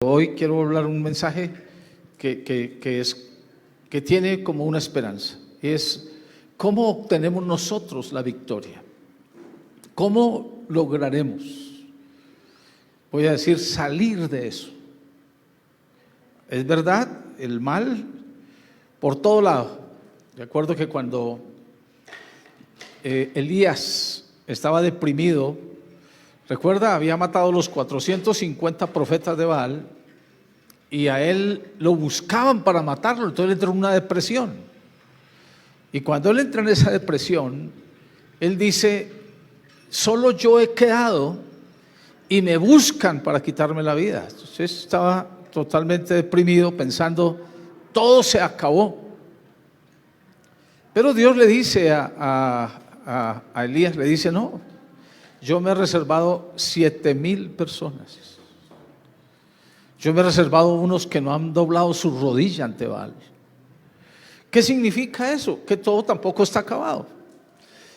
Hoy quiero hablar un mensaje que tiene como una esperanza. Es cómo obtenemos nosotros la victoria. ¿Cómo lograremos? Voy a decir, salir de eso. Es verdad, el mal por todo lado. De acuerdo que cuando Elías estaba deprimido, recuerda, había matado a los 450 profetas de Baal y a él lo buscaban para matarlo, entonces él entró en una depresión. Y cuando él entra en esa depresión, él dice: solo yo he quedado y me buscan para quitarme la vida. Entonces estaba totalmente deprimido, pensando, todo se acabó. Pero Dios le dice a Elías, le dice: no, yo me he reservado 7,000 personas. Yo me he reservado unos que no han doblado su rodilla ante Baal. ¿Qué significa eso? Que todo tampoco está acabado.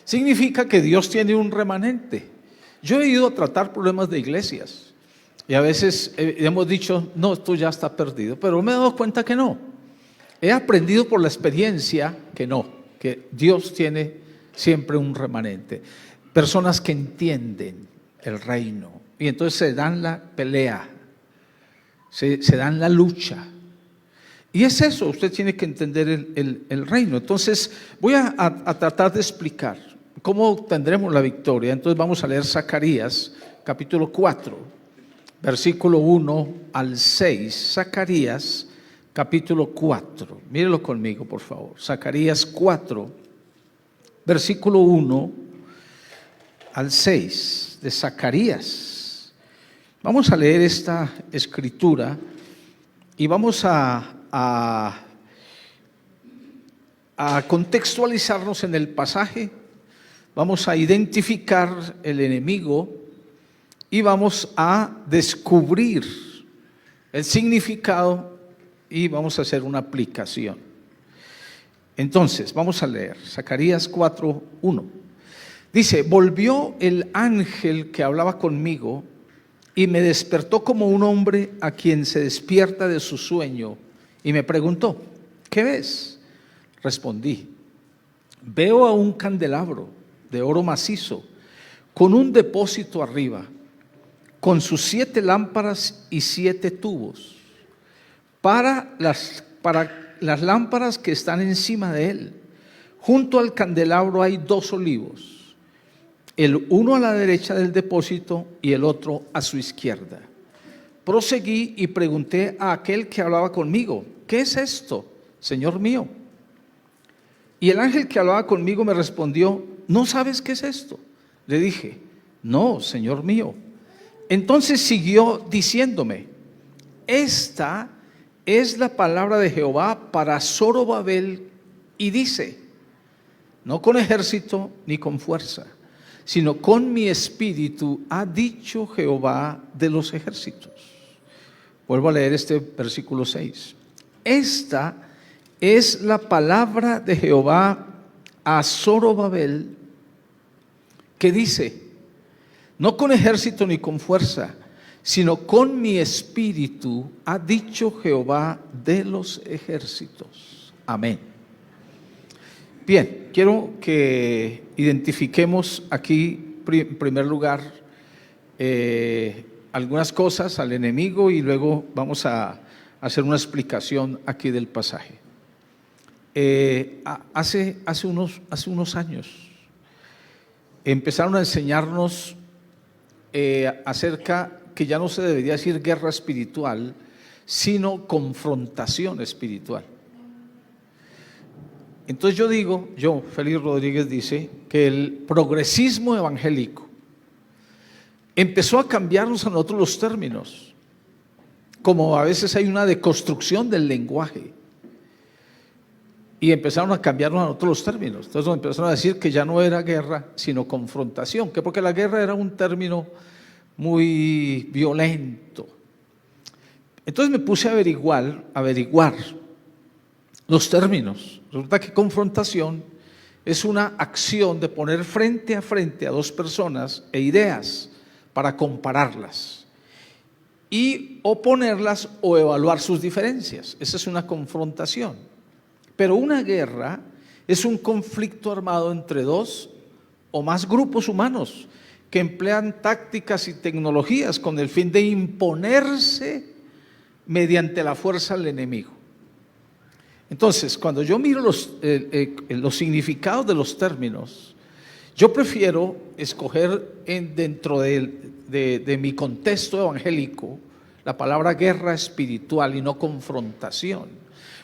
Significa que Dios tiene un remanente. Yo he ido a tratar problemas de iglesias y a veces hemos dicho, no, esto ya está perdido, pero me he dado cuenta que no. He aprendido por la experiencia que no, que Dios tiene siempre un remanente. Personas que entienden el reino y entonces se dan la pelea, se dan la lucha. Y es eso, usted tiene que entender el reino. Entonces voy a tratar de explicar cómo obtendremos la victoria. Entonces vamos a leer Zacarías capítulo 4, versículo 1 al 6. Zacarías capítulo 4, mírelo conmigo por favor. Zacarías 4, versículo 1 al 6 de Zacarías. Vamos a leer esta escritura y vamos a contextualizarnos en el pasaje. Vamos a identificar el enemigo y vamos a descubrir el significado y vamos a hacer una aplicación. Entonces, vamos a leer Zacarías 4:1. Dice: volvió el ángel que hablaba conmigo y me despertó como un hombre a quien se despierta de su sueño y me preguntó: ¿qué ves? Respondí: veo a un candelabro de oro macizo con un depósito arriba, con sus 7 lámparas y 7 tubos. Para las lámparas que están encima de él, junto al candelabro hay 2 olivos, el uno a la derecha del depósito y el otro a su izquierda. Proseguí y pregunté a aquel que hablaba conmigo: ¿qué es esto, Señor mío? Y el ángel que hablaba conmigo me respondió: ¿no sabes qué es esto? Le dije: no, Señor mío. Entonces siguió diciéndome: esta es la palabra de Jehová para Zorobabel, y dice: no con ejército ni con fuerza, sino con mi espíritu, ha dicho Jehová de los ejércitos. Vuelvo a leer este versículo 6. Esta es la palabra de Jehová a Zorobabel, que dice: no con ejército ni con fuerza, sino con mi espíritu, ha dicho Jehová de los ejércitos. Amén. Bien, quiero que identifiquemos aquí, en primer lugar, algunas cosas al enemigo y luego vamos a hacer una explicación aquí del pasaje. Hace unos años empezaron a enseñarnos acerca que ya no se debería decir guerra espiritual, sino confrontación espiritual. Entonces Félix Rodríguez dice que el progresismo evangélico empezó a cambiarnos a nosotros los términos, como a veces hay una deconstrucción del lenguaje, y empezaron a cambiarnos a nosotros los términos. Entonces nos empezaron a decir que ya no era guerra, sino confrontación, que porque la guerra era un término muy violento. Entonces me puse a averiguar los términos. Resulta que confrontación es una acción de poner frente a 2 personas e ideas para compararlas. y oponerlas o evaluar sus diferencias. Esa es una confrontación. Pero una guerra es un conflicto armado entre dos o más grupos humanos que emplean tácticas y tecnologías con el fin de imponerse mediante la fuerza al enemigo. Entonces, cuando yo miro los significados de los términos, yo prefiero escoger dentro de mi contexto evangélico la palabra guerra espiritual y no confrontación,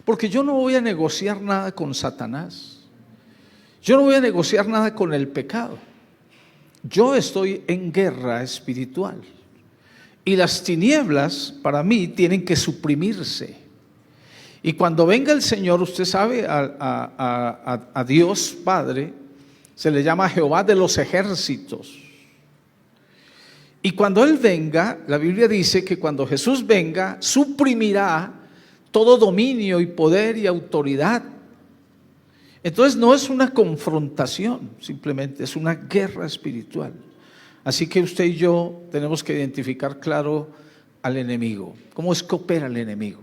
porque yo no voy a negociar nada con Satanás, yo no voy a negociar nada con el pecado, yo estoy en guerra espiritual y las tinieblas para mí tienen que suprimirse. Y cuando venga el Señor, usted sabe, a Dios Padre se le llama Jehová de los ejércitos. Y cuando Él venga, la Biblia dice que cuando Jesús venga, suprimirá todo dominio y poder y autoridad. Entonces no es una confrontación, simplemente es una guerra espiritual. Así que usted y yo tenemos que identificar claro al enemigo. ¿Cómo es que opera el enemigo?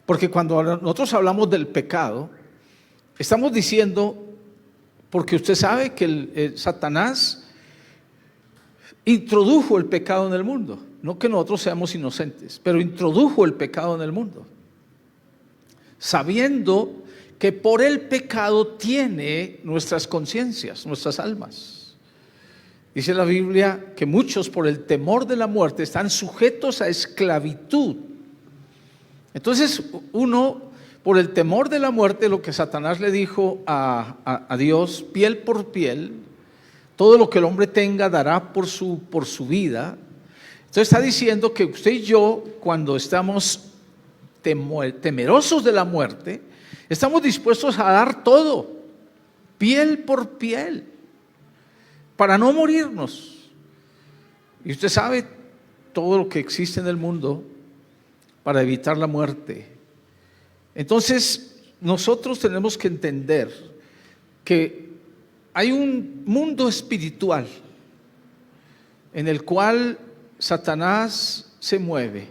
Porque cuando nosotros hablamos del pecado, estamos diciendo, porque usted sabe que el Satanás introdujo el pecado en el mundo, no que nosotros seamos inocentes, pero introdujo el pecado en el mundo, sabiendo que por el pecado tiene nuestras conciencias, nuestras almas. Dice la Biblia que muchos por el temor de la muerte están sujetos a esclavitud. Entonces uno, por el temor de la muerte, lo que Satanás le dijo a Dios, piel por piel, todo lo que el hombre tenga dará por su vida. Entonces está diciendo que usted y yo, cuando estamos temerosos de la muerte, estamos dispuestos a dar todo, piel por piel, para no morirnos. Y usted sabe todo lo que existe en el mundo para evitar la muerte. Entonces nosotros tenemos que entender que hay un mundo espiritual en el cual Satanás se mueve.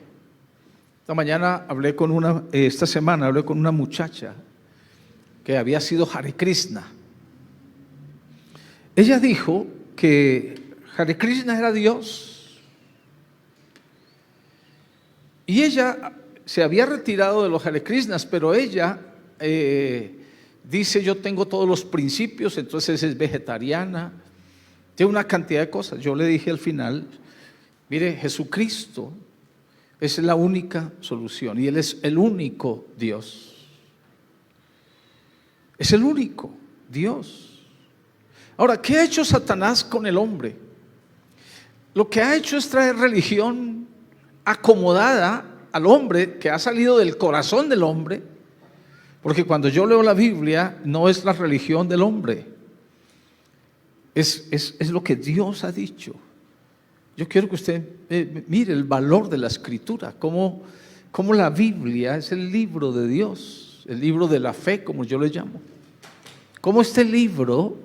Esta semana hablé con una muchacha que había sido Hare Krishna. Ella dijo que Hare Krishna era Dios. Y ella se había retirado de los Hare Krishnas, pero ella dice, yo tengo todos los principios, entonces es vegetariana, tiene una cantidad de cosas. Yo le dije al final, mire, Jesucristo es la única solución y Él es el único Dios. Es el único Dios. Ahora, ¿qué ha hecho Satanás con el hombre? Lo que ha hecho es traer religión acomodada al hombre, que ha salido del corazón del hombre, porque cuando yo leo la Biblia no es la religión del hombre, es lo que Dios ha dicho. Yo quiero que usted mire el valor de la Escritura, cómo la Biblia es el libro de Dios, el libro de la fe, como yo le llamo. Cómo este libro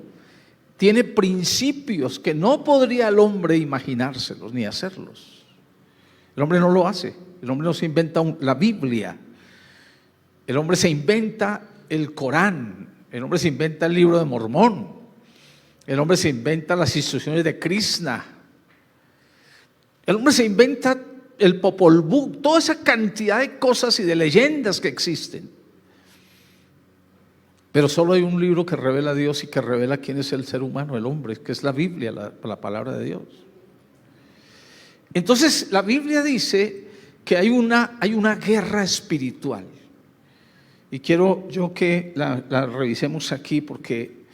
tiene principios que no podría el hombre imaginárselos ni hacerlos. El hombre no lo hace, el hombre no se inventa la Biblia, el hombre se inventa el Corán, el hombre se inventa el libro de Mormón, el hombre se inventa las instrucciones de Krishna, el hombre se inventa el Popol Vuh, toda esa cantidad de cosas y de leyendas que existen. Pero solo hay un libro que revela a Dios y que revela quién es el ser humano, el hombre, que es la Biblia, la palabra de Dios. Entonces la Biblia dice que hay una guerra espiritual. Y quiero yo que la revisemos aquí, porque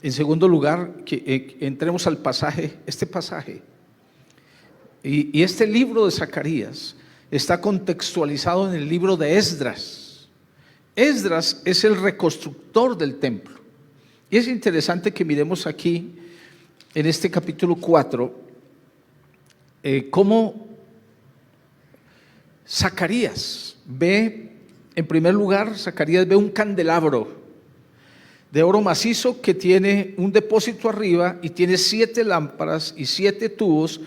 en segundo lugar que entremos al pasaje, este pasaje. Y este libro de Zacarías está contextualizado en el libro de Esdras. Esdras es el reconstructor del templo. Y es interesante que miremos aquí en este capítulo 4 cómo Zacarías ve, en primer lugar, Zacarías ve un candelabro de oro macizo que tiene un depósito arriba y tiene 7 lámparas y 7 tubos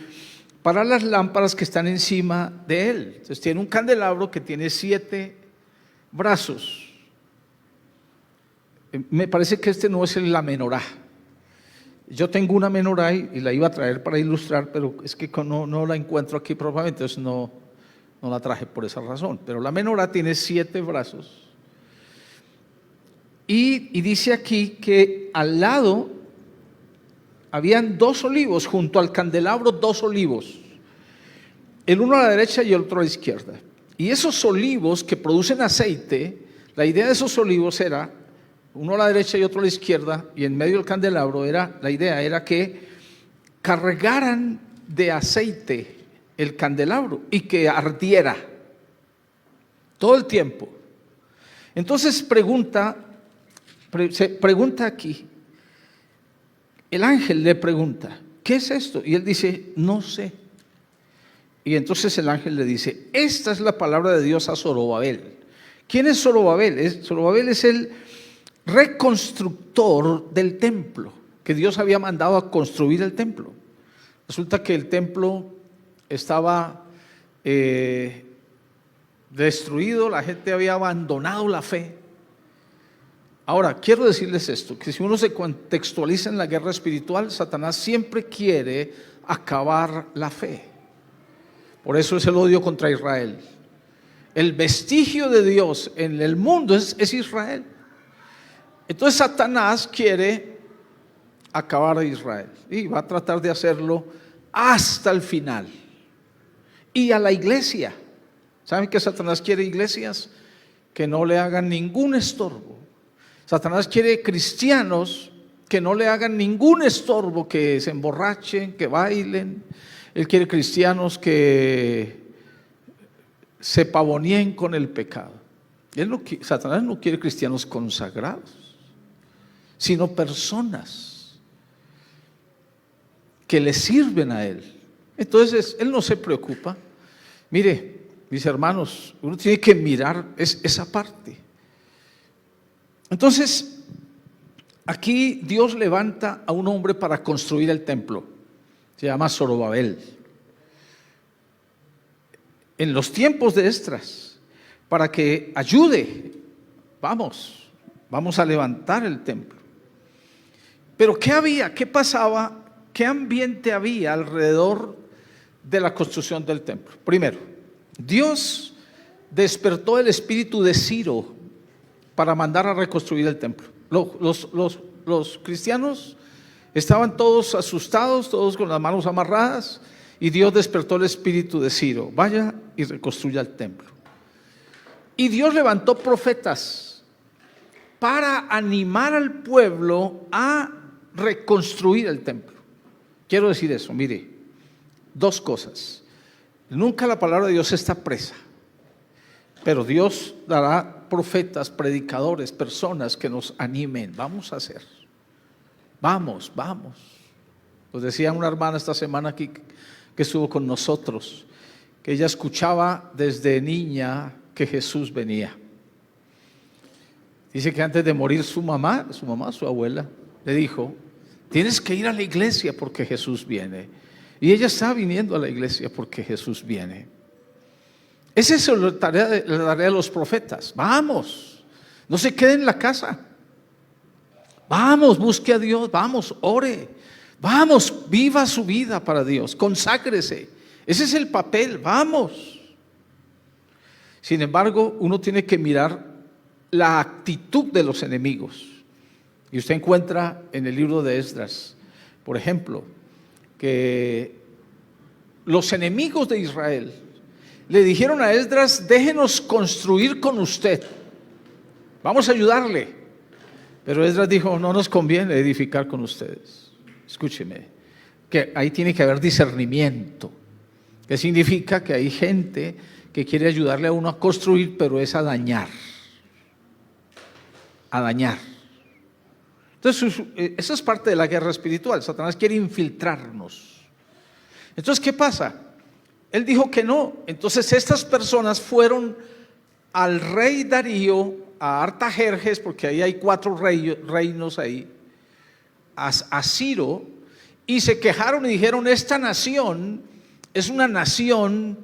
para las lámparas que están encima de él. Entonces tiene un candelabro que tiene 7 brazos. Me parece que este no es la menorá. Yo tengo una menorá y la iba a traer para ilustrar, pero es que no la encuentro aquí propiamente, entonces no la traje por esa razón. Pero la menorá tiene 7 brazos. Y dice aquí que al lado habían 2 olivos, junto al candelabro 2 olivos, el uno a la derecha y el otro a la izquierda. Y esos olivos que producen aceite, la idea de esos olivos era, uno a la derecha y otro a la izquierda, y en medio del candelabro la idea era que cargaran de aceite el candelabro y que ardiera todo el tiempo. Entonces se pregunta aquí, el ángel le pregunta, ¿qué es esto? Y él dice, no sé. Y entonces el ángel le dice, esta es la palabra de Dios a Zorobabel. ¿Quién es Zorobabel? Zorobabel es el reconstructor del templo, que Dios había mandado a construir el templo. Resulta que el templo estaba destruido, la gente había abandonado la fe. Ahora, quiero decirles esto, que si uno se contextualiza en la guerra espiritual, Satanás siempre quiere acabar la fe. Por eso es el odio contra Israel. El vestigio de Dios en el mundo es Israel. Entonces Satanás quiere acabar a Israel y va a tratar de hacerlo hasta el final. Y a la iglesia. ¿Saben que Satanás quiere iglesias que no le hagan ningún estorbo? Satanás quiere cristianos que no le hagan ningún estorbo, que se emborrachen, que bailen. Él quiere cristianos que se pavoneen con el pecado. Satanás no quiere cristianos consagrados, sino personas que le sirven a él. Entonces él no se preocupa. Mire, mis hermanos, uno tiene que mirar esa parte. Entonces, aquí Dios levanta a un hombre para construir el templo. Se llama Zorobabel. En los tiempos de Esdras, para que ayude, vamos a levantar el templo. Pero ¿qué había? ¿Qué pasaba? ¿Qué ambiente había alrededor de la construcción del templo? Primero, Dios despertó el espíritu de Ciro para mandar a reconstruir el templo. Los cristianos estaban todos asustados, todos con las manos amarradas, y Dios despertó el espíritu de Ciro, vaya y reconstruya el templo. Y Dios levantó profetas para animar al pueblo a reconstruir el templo. Quiero decir eso, mire, 2 cosas. Nunca la palabra de Dios está presa, pero Dios dará profetas, predicadores, personas que nos animen. Vamos a hacer. Vamos. Nos decía una hermana esta semana aquí que estuvo con nosotros, que ella escuchaba desde niña que Jesús venía. Dice que antes de morir su abuela, le dijo, tienes que ir a la iglesia porque Jesús viene. Y ella está viniendo a la iglesia porque Jesús viene. Esa es la tarea de los profetas. Vamos, no se quede en la casa. Vamos, busque a Dios, vamos, ore. Vamos, viva su vida para Dios, conságrese. Ese es el papel, vamos. Sin embargo, uno tiene que mirar la actitud de los enemigos. Y usted encuentra en el libro de Esdras, por ejemplo, que los enemigos de Israel le dijeron a Esdras, déjenos construir con usted, vamos a ayudarle. Pero Esdras dijo, no nos conviene edificar con ustedes. Escúcheme, que ahí tiene que haber discernimiento, que significa que hay gente que quiere ayudarle a uno a construir, pero es a dañar. Entonces, eso es parte de la guerra espiritual. Satanás quiere infiltrarnos. Entonces, ¿qué pasa? Él dijo que no. Entonces estas personas fueron al rey Darío, a Artajerjes, porque ahí hay 4 reinos ahí, a Ciro, y se quejaron y dijeron, esta nación es una nación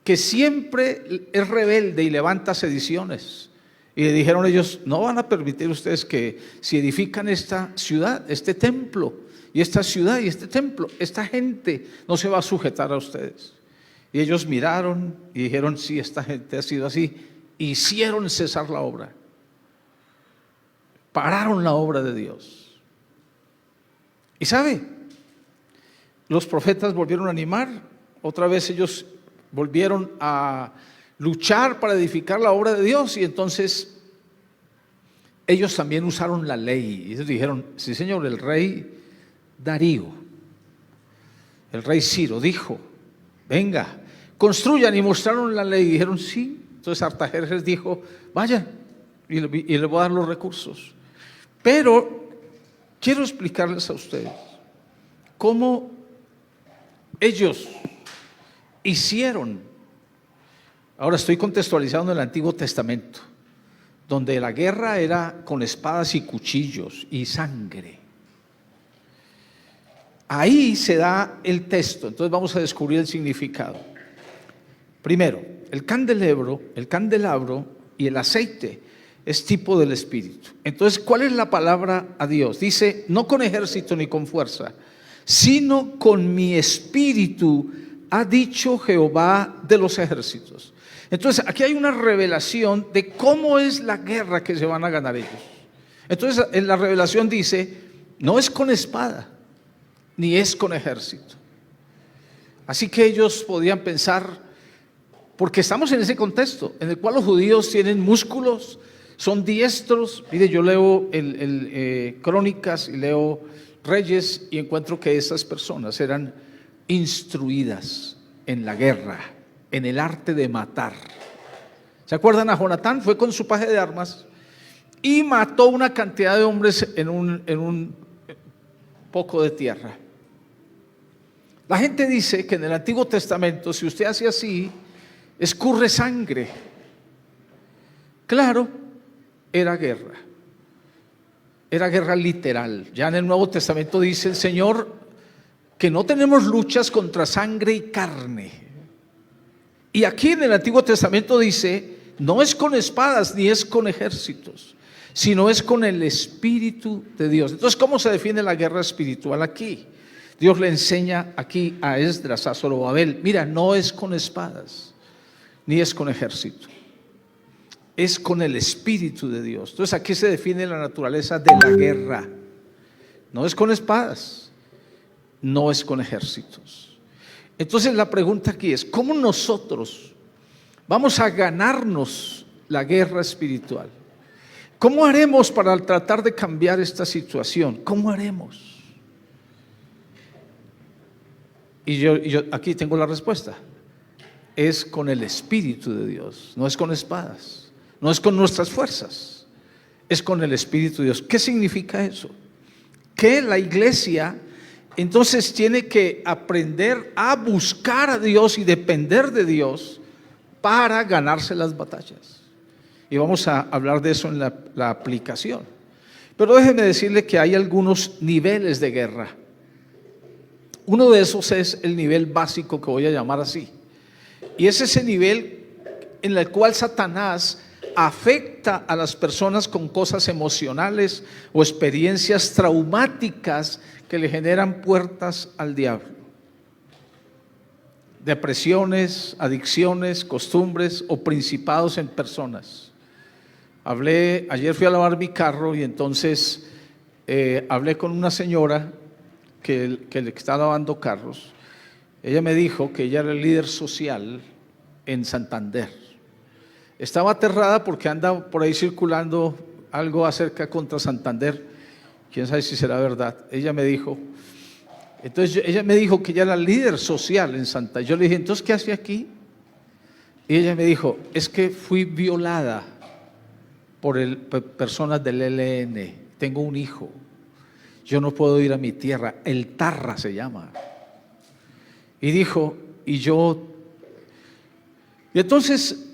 que siempre es rebelde y levanta sediciones. Y le dijeron ellos: no van a permitir ustedes que si edifican esta ciudad, este templo, y esta ciudad y este templo, esta gente no se va a sujetar a ustedes. Y ellos miraron y dijeron: sí, esta gente ha sido así. Hicieron cesar la obra. Pararon la obra de Dios. Y sabe, los profetas volvieron a animar. Otra vez ellos volvieron a luchar para edificar la obra de Dios. Y entonces ellos también usaron la ley. Y ellos dijeron: sí, señor, el rey Darío, el rey Ciro dijo: venga, construyan. Y mostraron la ley y dijeron: sí. Entonces Artajerjes dijo: vaya, y le voy a dar los recursos. Pero quiero explicarles a ustedes cómo ellos hicieron. Ahora estoy contextualizando el Antiguo Testamento, donde la guerra era con espadas y cuchillos y sangre. Ahí se da el texto. Entonces vamos a descubrir el significado. Primero, el candelabro y el aceite es tipo del Espíritu. Entonces, ¿cuál es la palabra a Dios? Dice: no con ejército ni con fuerza, sino con mi espíritu, ha dicho Jehová de los ejércitos. Entonces, aquí hay una revelación de cómo es la guerra que se van a ganar ellos. Entonces, en la revelación dice: no es con espada, ni es con ejército. Así que ellos podían pensar, porque estamos en ese contexto en el cual los judíos tienen músculos, son diestros. Mire, yo leo Crónicas y leo Reyes y encuentro que esas personas eran instruidas en la guerra, en el arte de matar. ¿Se acuerdan? A Jonatán fue con su paje de armas y mató una cantidad de hombres en un poco de tierra. La gente dice que en el Antiguo Testamento, si usted hace así, escurre sangre. Claro, era guerra literal. Ya en el Nuevo Testamento dice el Señor que no tenemos luchas contra sangre y carne. Y aquí en el Antiguo Testamento dice: no es con espadas ni es con ejércitos, sino es con el Espíritu de Dios. Entonces, ¿cómo se define la guerra espiritual aquí? Dios le enseña aquí a Esdras, a Zorobabel: mira, no es con espadas ni es con ejército, es con el Espíritu de Dios. Entonces aquí se define la naturaleza de la guerra. No es con espadas, no es con ejércitos. Entonces la pregunta aquí es: ¿cómo nosotros vamos a ganarnos la guerra espiritual? ¿Cómo haremos para tratar de cambiar esta situación? ¿Cómo haremos? Y yo aquí tengo la respuesta: es con el Espíritu de Dios, no es con espadas, no es con nuestras fuerzas, es con el Espíritu de Dios. ¿Qué significa eso? Que la iglesia entonces tiene que aprender a buscar a Dios y depender de Dios para ganarse las batallas. Y vamos a hablar de eso en la aplicación. Pero déjeme decirle que hay algunos niveles de guerra. Uno de esos es el nivel básico, que voy a llamar así. Y es ese nivel en el cual Satanás afecta a las personas con cosas emocionales o experiencias traumáticas que le generan puertas al diablo. Depresiones, adicciones, costumbres o principados en personas. Ayer fui a lavar mi carro y entonces hablé con una señora que le está lavando carros. Ella me dijo que ella era el líder social en Santander. Estaba aterrada porque anda por ahí circulando algo acerca contra Santander. Quién sabe si será verdad. Ella me dijo que ella era líder social en Santander. Yo le dije: ¿entonces qué hace aquí? Y ella me dijo: es que fui violada por personas del ELN. Tengo un hijo. Yo no puedo ir a mi tierra. El Tarra se llama. Y dijo, y entonces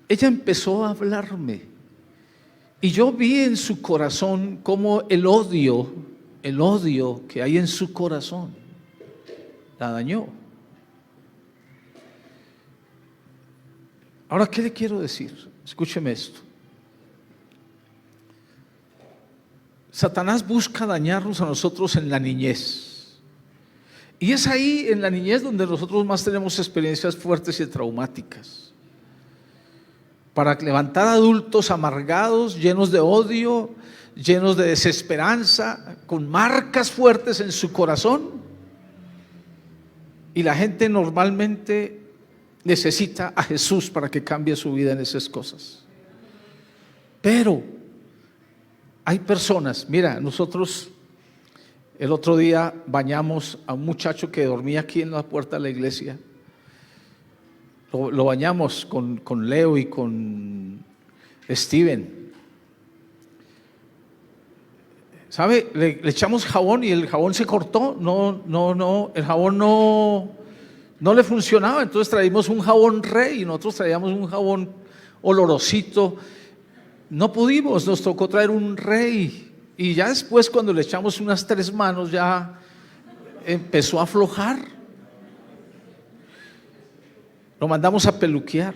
ella empezó a hablarme, y yo vi en su corazón cómo el odio que hay en su corazón la dañó. Ahora, ¿qué le quiero decir? Escúcheme esto. Satanás busca dañarnos a nosotros en la niñez. Y es ahí en la niñez donde nosotros más tenemos experiencias fuertes y traumáticas. Para levantar adultos amargados, llenos de odio, llenos de desesperanza, con marcas fuertes en su corazón. Y la gente normalmente necesita a Jesús para que cambie su vida en esas cosas. Pero hay personas, mira, nosotros el otro día bañamos a un muchacho que dormía aquí en la puerta de la iglesia. Lo bañamos con Leo y con Steven. ¿Sabe? Le echamos jabón y el jabón se cortó. El jabón no le funcionaba. Entonces traímos un jabón Rey y nosotros traíamos un jabón olorosito. No pudimos, nos tocó traer un Rey. Y ya después, cuando le echamos unas 3 manos, ya empezó a aflojar. Lo mandamos a peluquear.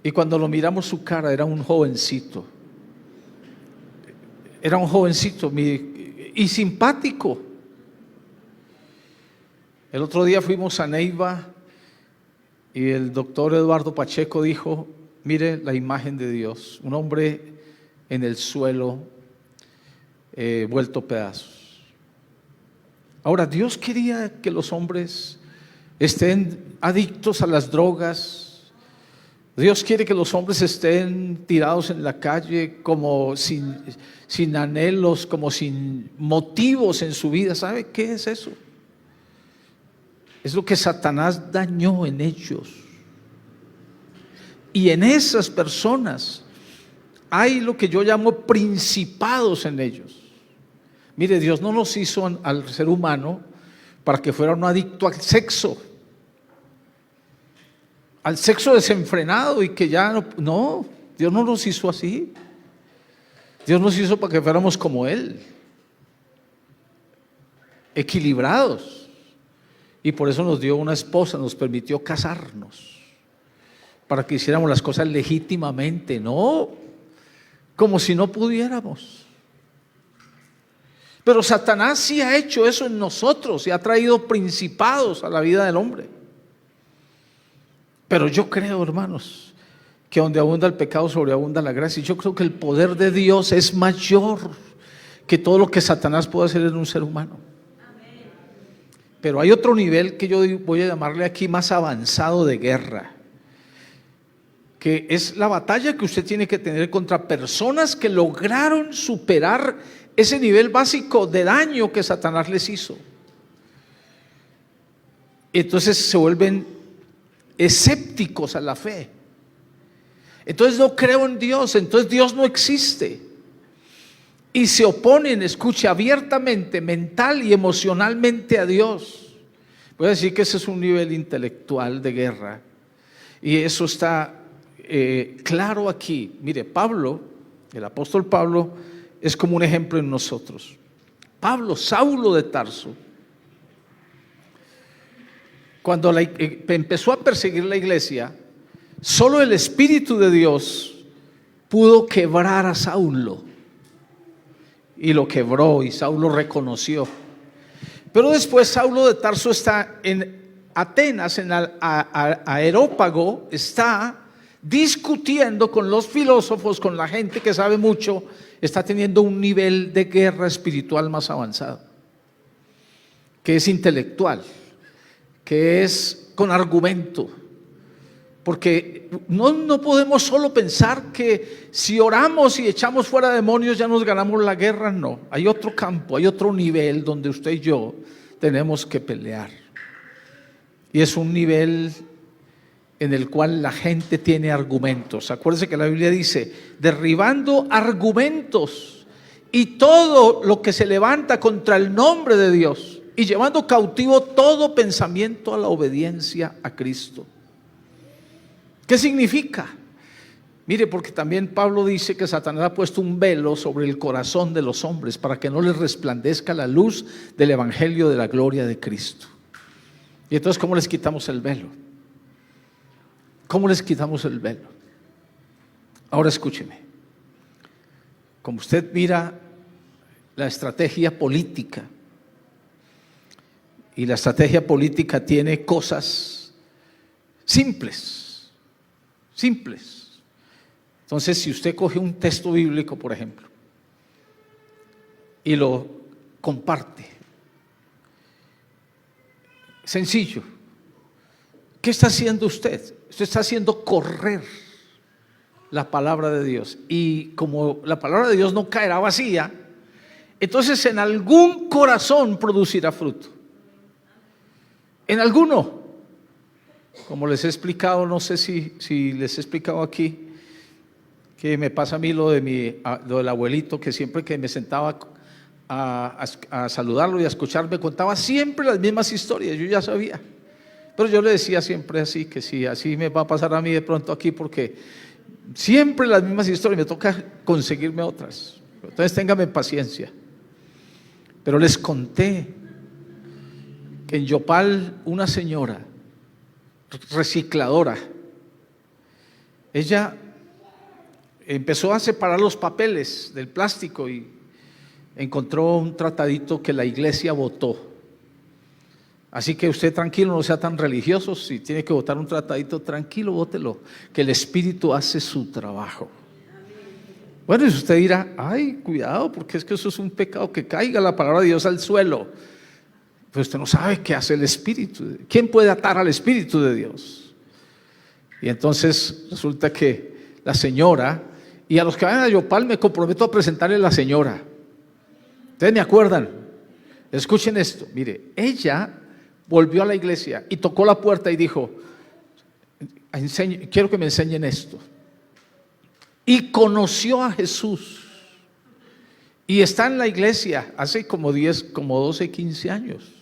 Y cuando lo miramos su cara, era un jovencito. Era un jovencito y simpático. El otro día fuimos a Neiva y el doctor Eduardo Pacheco dijo: mire la imagen de Dios, un hombre en el suelo, vuelto pedazos. Ahora, Dios quería que los hombres estén adictos a las drogas. Dios quiere que los hombres estén tirados en la calle como sin anhelos, como sin motivos en su vida. ¿Sabe qué es eso? Es lo que Satanás dañó en ellos. Y en esas personas hay lo que yo llamo principados en ellos. Mire, Dios no nos hizo al ser humano para que fuera un adicto al sexo desenfrenado y que ya no, Dios no nos hizo así. Dios nos hizo para que fuéramos como Él, equilibrados, y por eso nos dio una esposa, nos permitió casarnos, para que hiciéramos las cosas legítimamente, no como si no pudiéramos. Pero Satanás sí ha hecho eso en nosotros y ha traído principados a la vida del hombre. Pero yo creo, hermanos, que donde abunda el pecado, sobreabunda la gracia. Y yo creo que el poder de Dios es mayor que todo lo que Satanás puede hacer en un ser humano. Pero hay otro nivel que yo voy a llamarle aquí más avanzado de guerra, que es la batalla que usted tiene que tener contra personas que lograron superar ese nivel básico de daño que Satanás les hizo. Entonces se vuelven escépticos a la fe. Entonces no creo en Dios, entonces Dios no existe. Y se oponen, escuche, abiertamente, mental y emocionalmente a Dios. Voy a decir que ese es un nivel intelectual de guerra. Y eso está claro aquí. Mire, Pablo, el apóstol Pablo, es como un ejemplo en nosotros. Pablo, Saulo de Tarso, cuando empezó a perseguir la iglesia, solo el Espíritu de Dios pudo quebrar a Saulo. Y lo quebró y Saulo reconoció. Pero después Saulo de Tarso está en Atenas, en Areópago, está discutiendo con los filósofos, con la gente que sabe mucho, está teniendo un nivel de guerra espiritual más avanzado, que es intelectual, que es con argumento. Porque no podemos solo pensar que si oramos y echamos fuera demonios ya nos ganamos la guerra. No, hay otro campo, hay otro nivel donde usted y yo tenemos que pelear. Y es un nivel en el cual la gente tiene argumentos. Acuérdense que la Biblia dice: derribando argumentos y todo lo que se levanta contra el nombre de Dios, y llevando cautivo todo pensamiento a la obediencia a Cristo. ¿Qué significa? Mire, porque también Pablo dice que Satanás ha puesto un velo sobre el corazón de los hombres para que no les resplandezca la luz del evangelio de la gloria de Cristo. Y entonces, ¿cómo les quitamos el velo? ¿Cómo les quitamos el velo? Ahora escúcheme. Como usted mira la estrategia política, y la estrategia política tiene cosas simples. Entonces, si usted coge un texto bíblico, por ejemplo, y lo comparte, sencillo, ¿qué está haciendo usted? Usted está haciendo correr la palabra de Dios, y como la palabra de Dios no caerá vacía, entonces en algún corazón producirá fruto, en alguno. Como les he explicado, no sé si les he explicado aquí, que me pasa a mí lo del abuelito, que siempre que me sentaba a saludarlo y a escuchar, me contaba siempre las mismas historias. Yo ya sabía, pero yo le decía siempre así, que sí, así me va a pasar a mí de pronto aquí, porque siempre las mismas historias, me toca conseguirme otras. Entonces téngame paciencia. Pero les conté que en Yopal una señora recicladora, ella empezó a separar los papeles del plástico y encontró un tratadito que la iglesia votó. Así que usted tranquilo, no sea tan religioso. Si tiene que votar un tratadito, tranquilo, vótelo, que el Espíritu hace su trabajo. Bueno, y usted dirá, ay, cuidado, porque es que eso es un pecado, que caiga la palabra de Dios al suelo. Pues usted no sabe qué hace el Espíritu. ¿Quién puede atar al Espíritu de Dios? Y entonces resulta que la señora, y a los que vayan a Yopal me comprometo a presentarle a la señora. ¿Ustedes me acuerdan? Escuchen esto. Mire, ella volvió a la iglesia y tocó la puerta y dijo, quiero que me enseñen esto. Y conoció a Jesús. Y está en la iglesia hace como 12, 15 años.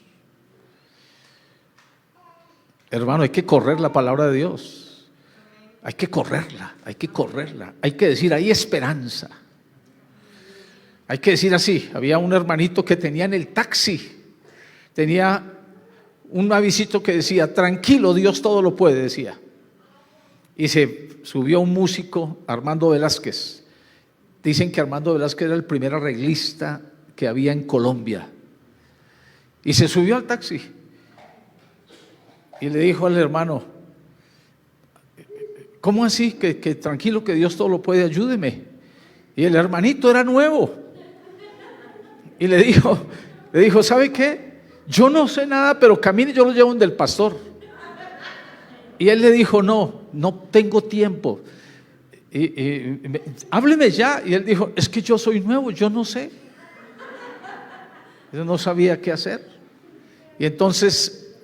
Hermano, hay que correr la palabra de Dios. Hay que correrla. Hay que decir, hay esperanza. Hay que decir así. Había un hermanito que tenía en el taxi, tenía un avisito que decía, tranquilo, Dios todo lo puede, decía. Y se subió un músico, Armando Velázquez. Dicen que Armando Velázquez era el primer arreglista que había en Colombia. Y se subió al taxi y le dijo al hermano, ¿cómo así? Que tranquilo, que Dios todo lo puede, ayúdeme. Y el hermanito era nuevo. Y le dijo, ¿sabe qué? Yo no sé nada, pero camine, yo lo llevo donde el pastor. Y él le dijo, no tengo tiempo. Hábleme ya. Y él dijo, es que yo soy nuevo, yo no sé. Yo no sabía qué hacer. Y entonces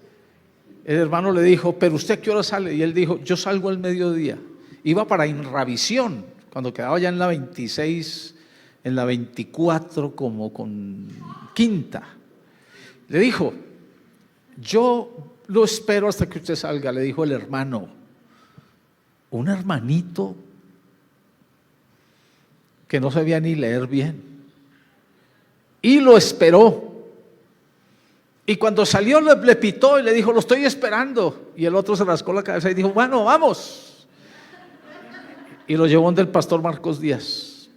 el hermano le dijo, pero ¿usted a qué hora sale? Y él dijo, yo salgo al mediodía. Iba para Inravisión, cuando quedaba ya en la 26, en la 24, como con Quinta. Le dijo, yo lo espero hasta que usted salga, le dijo el hermano. Un hermanito que no sabía ni leer bien. Y lo esperó. Y cuando salió le pitó y le dijo, lo estoy esperando. Y el otro se rascó la cabeza y dijo, bueno, vamos. Y lo llevó donde el pastor Marcos Díaz.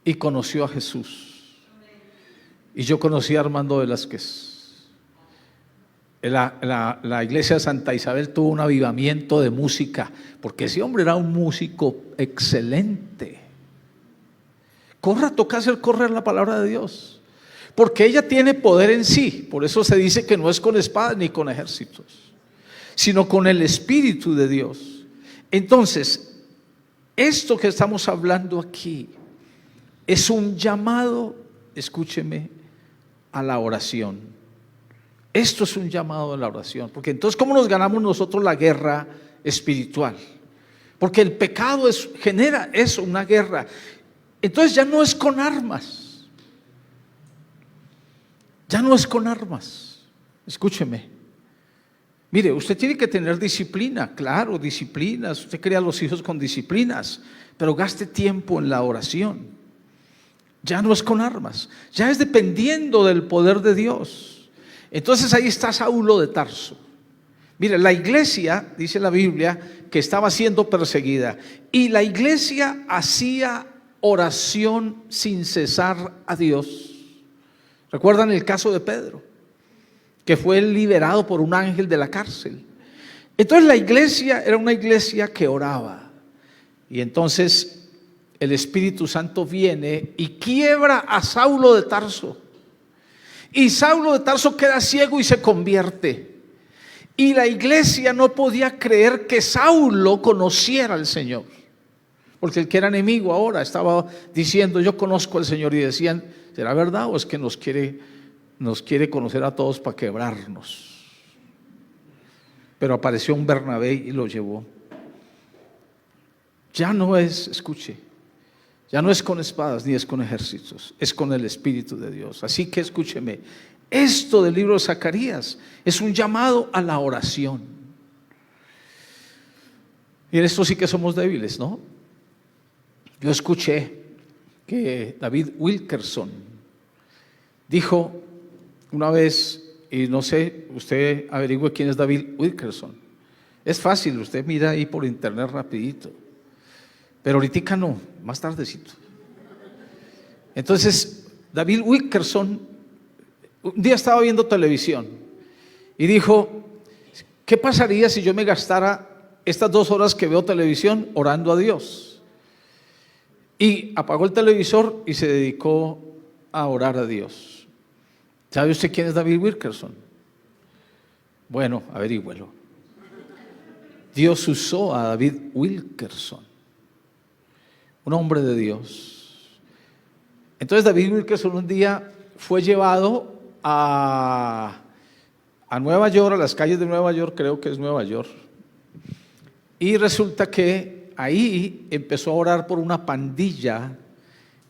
Y conoció a Jesús. Y yo conocí a Armando Velázquez. La iglesia de Santa Isabel tuvo un avivamiento de música, porque ese hombre era un músico excelente. Toca hacer correr la palabra de Dios, porque ella tiene poder en sí. Por eso se dice que no es con espadas ni con ejércitos, sino con el Espíritu de Dios. Entonces, esto que estamos hablando aquí es un llamado, escúcheme, a la oración. Esto es un llamado a la oración, porque entonces ¿cómo nos ganamos nosotros la guerra espiritual? Porque el pecado genera eso, una guerra. Entonces ya no es con armas. Ya no es con armas. Escúcheme. Mire, usted tiene que tener disciplina, claro, disciplinas. Usted cría a los hijos con disciplinas, pero gaste tiempo en la oración. Ya no es con armas, ya es dependiendo del poder de Dios. Entonces ahí está Saulo de Tarso. Mire, la iglesia, dice la Biblia, que estaba siendo perseguida, y la iglesia hacía oración sin cesar a Dios. ¿Recuerdan el caso de Pedro, que fue liberado por un ángel de la cárcel? Entonces la iglesia era una iglesia que oraba, y entonces el Espíritu Santo viene y quiebra a Saulo de Tarso, y Saulo de Tarso queda ciego y se convierte. Y la iglesia no podía creer que Saulo conociera al Señor, porque el que era enemigo ahora estaba diciendo: yo conozco al Señor. Y decían: ¿será verdad o es que nos quiere conocer a todos para quebrarnos? Pero apareció un Bernabé y lo llevó. Ya no es, escuche, ya no es con espadas ni es con ejércitos, es con el Espíritu de Dios. Así que escúcheme, esto del libro de Zacarías es un llamado a la oración. Y en esto sí que somos débiles, ¿no? Yo escuché que David Wilkerson dijo una vez, y no sé, usted averigüe quién es David Wilkerson. Es fácil, usted mira ahí por internet rapidito. Pero ahorita no, más tardecito. Entonces, David Wilkerson un día estaba viendo televisión y dijo: ¿qué pasaría si yo me gastara estas 2 horas que veo televisión orando a Dios? Y apagó el televisor y se dedicó a orar a Dios. ¿Sabe usted quién es David Wilkerson? Bueno, averígüelo. Dios usó a David Wilkerson, un hombre de Dios. Entonces David Wilkerson un día fue llevado a Nueva York, a las calles de Nueva York, creo que es Nueva York, y resulta que ahí empezó a orar por una pandilla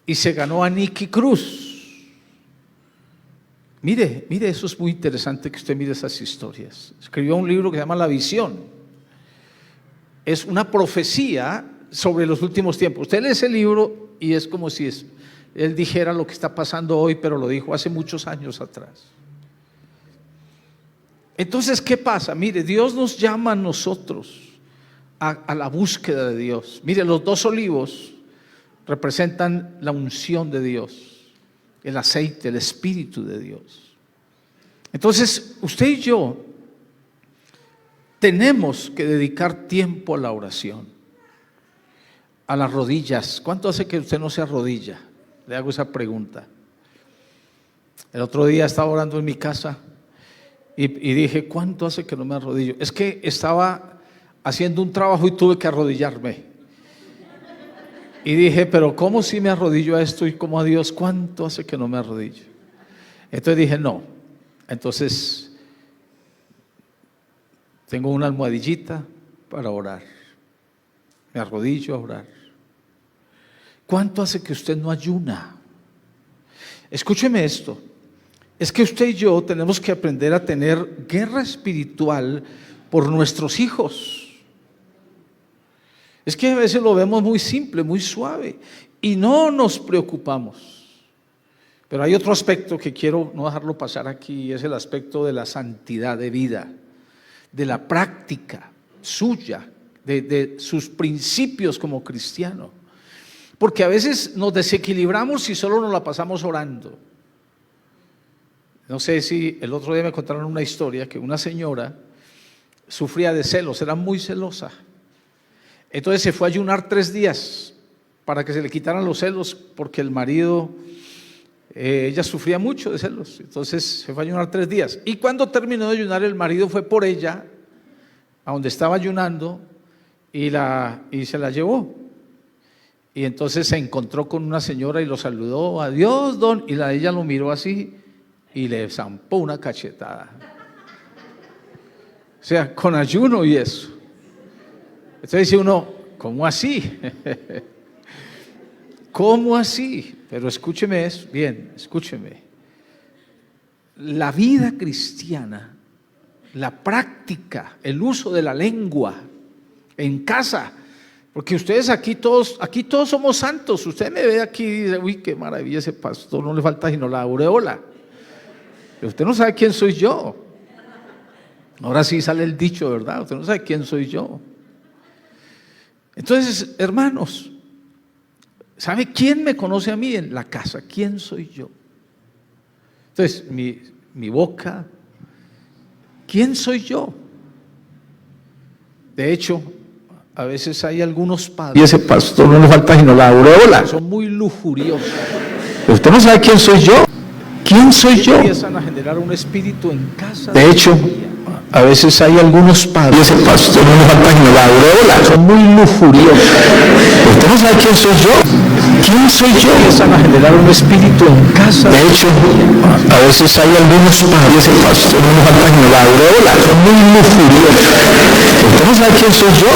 y se ganó a Nicky Cruz. Mire, eso es muy interesante que usted mire esas historias. Escribió un libro que se llama La Visión. Es una profecía sobre los últimos tiempos. Usted lee ese libro y es como si él dijera lo que está pasando hoy, pero lo dijo hace muchos años atrás. Entonces, ¿qué pasa? Mire, Dios nos llama a nosotros a la búsqueda de Dios. Mire, los 2 olivos representan la unción de Dios, el aceite, el Espíritu de Dios. Entonces, usted y yo tenemos que dedicar tiempo a la oración, a las rodillas. ¿Cuánto hace que usted no se arrodilla? Le hago esa pregunta. El otro día estaba orando en mi casa y dije: ¿cuánto hace que no me arrodillo? Es que estaba haciendo un trabajo y tuve que arrodillarme. Y dije: pero ¿cómo si me arrodillo a esto y como a Dios? ¿Cuánto hace que no me arrodillo? Entonces dije: no. Entonces tengo una almohadillita para orar. Me arrodillo a orar. ¿Cuánto hace que usted no ayuna? Escúcheme esto. Es que usted y yo tenemos que aprender a tener guerra espiritual por nuestros hijos. Es que a veces lo vemos muy simple, muy suave y no nos preocupamos. Pero hay otro aspecto que quiero no dejarlo pasar aquí, y es el aspecto de la santidad de vida, de la práctica suya, de sus principios como cristiano. Porque a veces nos desequilibramos y solo nos la pasamos orando. No sé si el otro día me contaron una historia que una señora sufría de celos, era muy celosa. Entonces se fue a ayunar 3 días para que se le quitaran los celos, porque el marido, ella sufría mucho de celos. Entonces se fue a ayunar 3 días. Y cuando terminó de ayunar, el marido fue por ella a donde estaba ayunando y se la llevó. Y entonces se encontró con una señora y lo saludó: adiós, don. Y ella lo miró así y le zampó una cachetada. O sea, con ayuno y eso. Entonces dice uno: ¿cómo así? ¿Cómo así? Pero escúcheme eso, bien, escúcheme. La vida cristiana, la práctica, el uso de la lengua en casa, porque ustedes aquí todos somos santos. Usted me ve aquí y dice: uy, qué maravilla ese pastor, no le falta sino la aureola. Pero usted no sabe quién soy yo. Ahora sí sale el dicho, ¿verdad? Usted no sabe quién soy yo. Entonces, hermanos, ¿sabe quién me conoce a mí en la casa? ¿Quién soy yo? Entonces, mi boca, ¿quién soy yo? De hecho, a veces hay algunos padres. Y ese pastor no le falta sino la aureola. Son muy lujuriosos. Pero usted no sabe quién soy yo. ¿Quién soy yo? Empiezan a generar un espíritu en casa. De hecho, a veces hay algunos padres. Y ese pastor no le falta sino la aureola. Son muy lujuriosos. Pero usted no sabe quién soy yo. ¿Quién soy yo? Empiezan a generar un espíritu en casa. De hecho, a veces hay algunos padres. Y ese pastor no le falta sino la aureola. Son muy lujuriosos. Usted no sabe quién soy yo.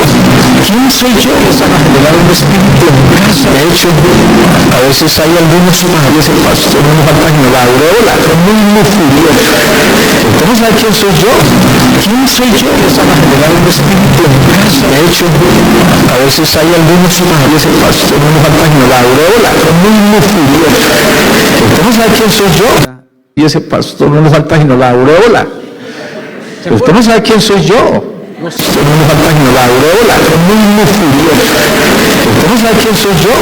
¿Quién soy yo? Empiezan a generar un espíritu en casa. De hecho, a veces hay algunos padres. Y ese pastor no le falta sino la aureola. Son muy lujuriosos. Usted no sabe quién soy yo. ¿Quién soy yo? Empiezan a generar un espíritu en casa. De hecho, a veces hay algunos padres. Y ese pastor no le falta sino la aureola. Son muy lujuriosos. Usted no sabe quién soy yo. Y ese pastor no le falta sino la aureola. Usted no sabe quién soy yo. No me falta sino la aureola, son muy lujuriosos. Usted no sabe quién soy yo.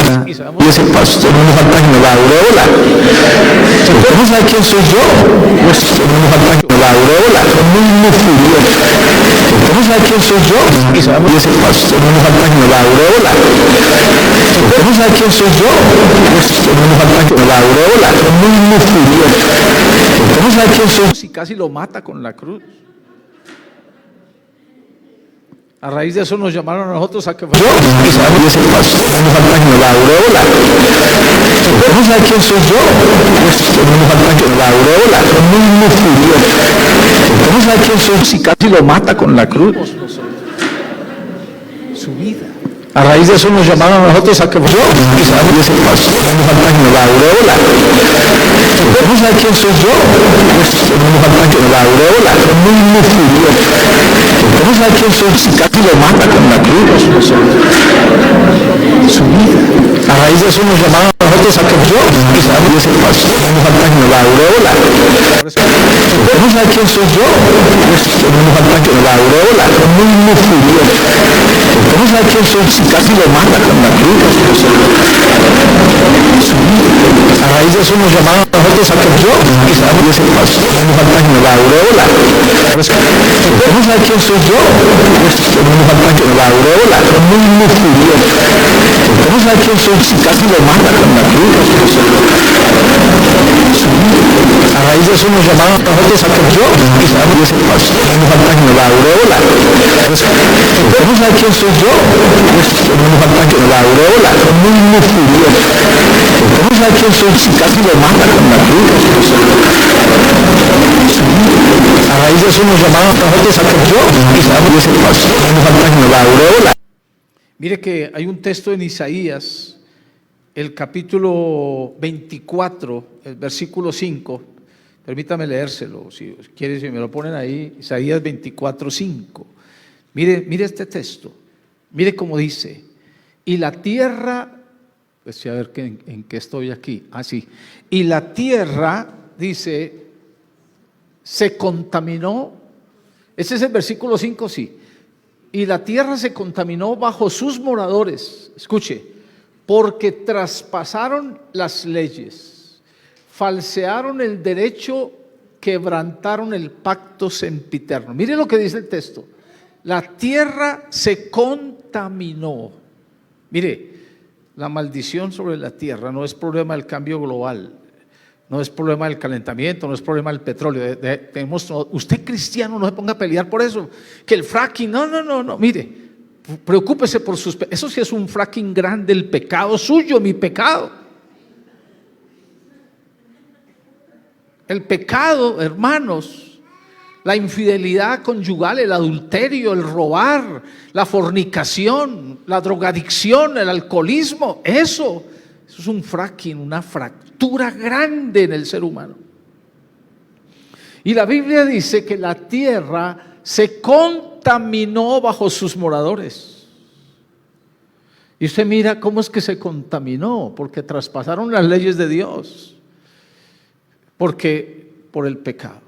Y ese pastor no me falta sino la aureola. Usted no sabe quién soy yo. No me falta sino la aureola, son muy lujuriosos. Usted no sabe quién soy yo. Y ese pastor no me falta sino la aureola. Usted no sabe quién soy yo. No me falta sino la aureola, son muy lujuriosos. Usted no sabe quién soy yo. Y casi lo mata con la cruz. A raíz de eso nos llamaron a nosotros a que fuéramos. Y ese pastor no me falta sino la aureola. Usted no sabe quién soy yo. No me falta sino la aureola. Son muy lujuriosos. Usted no sabe quién soy yo. Si casi lo mata con la cruz. Su vida. A raíz de eso nos llamaron a nosotros a que fuéramos. Y ese pastor no me falta sino la aureola. Usted no sabe quién soy yo. No me falta sino la aureola. Son muy lujuriosos. Usted no sabe quién soy, si casi lo mata con la cruz. Su vida. A raíz de eso nos llamaron a nosotros a que yo. Y ese pastor no me falta sino la aureola. Usted no sabe quién soy yo. No me falta sino la aureola. Son muy lujuriosos. Usted no sabe quién soy, si casi lo mata con la cruz. Su vida. A raíz de eso nos llamaron a nosotros a que yo. Y ese pastor no me falta sino la aureola. Usted no sabe quién soy yo. No me falta sino la aureola. Son muy lujuriosos. Usted no sabe quién soy, si casi lo mata con la cruz. A raíz de eso nos llamaron a nosotros a que yo. Y ese pastor no me falta sino la aureola. Usted no sabe quién soy yo. No me falta sino la aureola. Son muy lujuriosos. Usted no sabe quién soy, si casi lo mata con la cruz. A raíz de eso nos llamaron a nosotros a que yo. Y ese pastor no me falta sino la aureola. Mire que hay un texto en Isaías, el capítulo 24, el versículo 5. Permítame leérselo, si quiere, si me lo ponen ahí, Isaías 24, 5. Mire este texto, mire cómo dice, y la tierra, pues a ver en qué estoy aquí, sí, y la tierra, dice, se contaminó, ese es el versículo 5, sí, y la tierra se contaminó bajo sus moradores, escuche, porque traspasaron las leyes, falsearon el derecho, quebrantaron el pacto sempiterno. Mire lo que dice el texto, la tierra se contaminó. Mire, la maldición sobre la tierra no es problema del cambio global, no es problema del calentamiento, no es problema del petróleo. Usted cristiano no se ponga a pelear por eso, que el fracking, no, mire, preocúpese por eso sí es un fracking grande, el pecado suyo, mi pecado. El pecado, hermanos, la infidelidad conyugal, el adulterio, el robar, la fornicación, la drogadicción, el alcoholismo, eso es un fracking, una fractura grande en el ser humano. Y la Biblia dice que la tierra se contaminó bajo sus moradores. Y usted mira cómo es que se contaminó, porque traspasaron las leyes de Dios, porque por el pecado.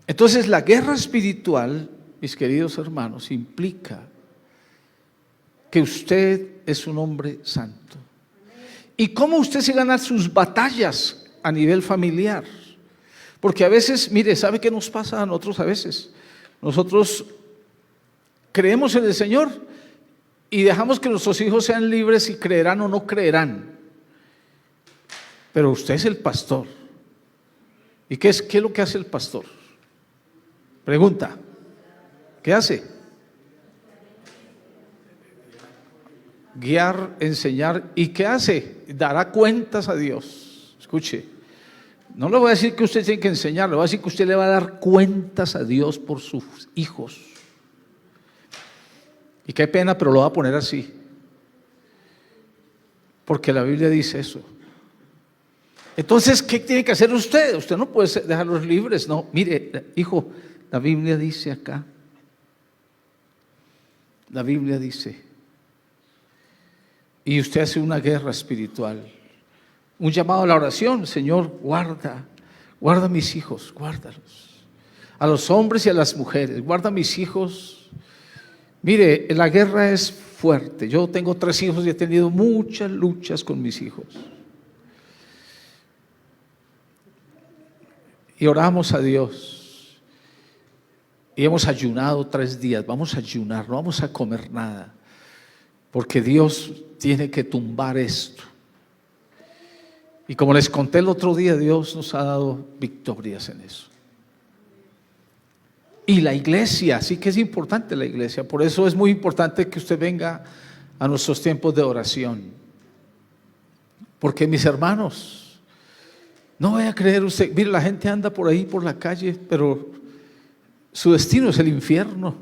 Entonces la guerra espiritual, mis queridos hermanos, implica que usted es un hombre santo. ¿Y cómo usted se gana sus batallas a nivel familiar? Porque a veces, mire, ¿sabe qué nos pasa a nosotros a veces? Nosotros creemos en el Señor y dejamos que nuestros hijos sean libres y creerán o no creerán. Pero usted es el pastor. ¿Y qué es lo que hace el pastor? Pregunta, ¿qué hace? Guiar, enseñar. ¿Y qué hace? Dará cuentas a Dios. Escuche, no le voy a decir que usted tiene que enseñar, le voy a decir que usted le va a dar cuentas a Dios por sus hijos. Y qué pena, pero lo va a poner así. Porque la Biblia dice eso. Entonces, ¿qué tiene que hacer usted? Usted no puede dejarlos libres, no. Mire, hijo, la Biblia dice acá. La Biblia dice. Y usted hace una guerra espiritual. Un llamado a la oración. Señor, guarda a mis hijos, guárdalos. A los hombres y a las mujeres, guarda a mis hijos. Mire, la guerra es fuerte. Yo tengo 3 hijos y he tenido muchas luchas con mis hijos. Y oramos a Dios. Y hemos ayunado 3 días. Vamos a ayunar, no vamos a comer nada. Porque Dios tiene que tumbar esto. Y como les conté el otro día, Dios nos ha dado victorias en eso. Y la iglesia, sí que es importante la iglesia. Por eso es muy importante que usted venga a nuestros tiempos de oración. Porque mis hermanos, no vaya a creer usted, mire, la gente anda por ahí, por la calle, pero su destino es el infierno.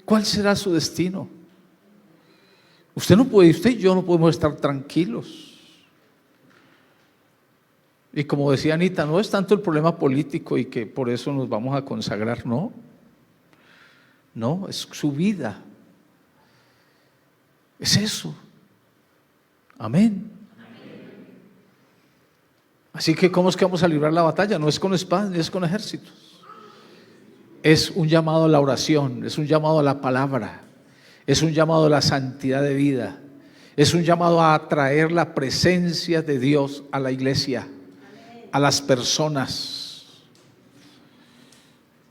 ¿Cuál será su destino? Usted y yo no podemos estar tranquilos. Y como decía Anita, no es tanto el problema político y que por eso nos vamos a consagrar, no. No, es su vida. Es eso. Amén. Así que ¿cómo es que vamos a librar la batalla? No es con espadas ni es con ejércitos. Es un llamado a la oración, es un llamado a la palabra, es un llamado a la santidad de vida, es un llamado a atraer la presencia de Dios a la iglesia, a las personas.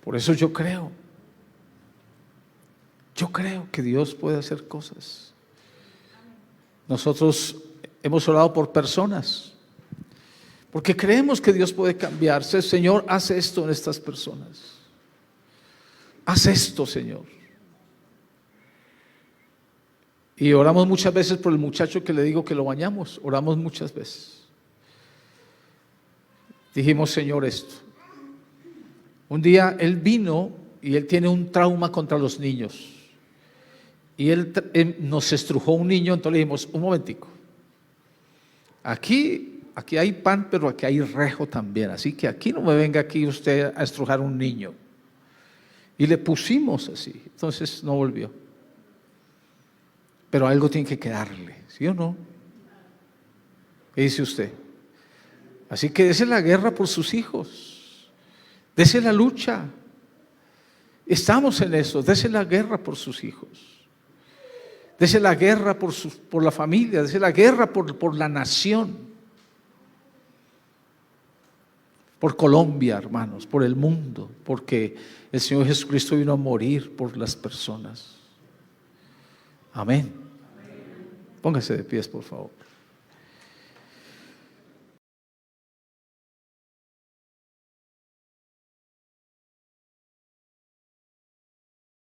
Por eso yo creo que Dios puede hacer cosas. Nosotros hemos orado por personas, porque creemos que Dios puede cambiarse. Señor, haz esto en estas personas. Haz esto, Señor. Y oramos muchas veces por el muchacho que le digo que lo bañamos. Oramos muchas veces. Dijimos, Señor, esto. Un día él vino y él tiene un trauma contra los niños. Y él nos estrujó un niño, entonces le dijimos, un momentico. Aquí hay pan, pero aquí hay rejo también. Así que aquí no me venga aquí usted a estrujar un niño. Y le pusimos así, entonces no volvió. Pero algo tiene que quedarle, ¿sí o no? ¿Qué dice usted? Así que dese la guerra por sus hijos, dese la lucha. Estamos en eso, dese la guerra por sus hijos, dese la guerra por la familia, dese la guerra por la nación. Por Colombia, hermanos, por el mundo, porque el Señor Jesucristo vino a morir por las personas. Amén. Póngase de pies, por favor.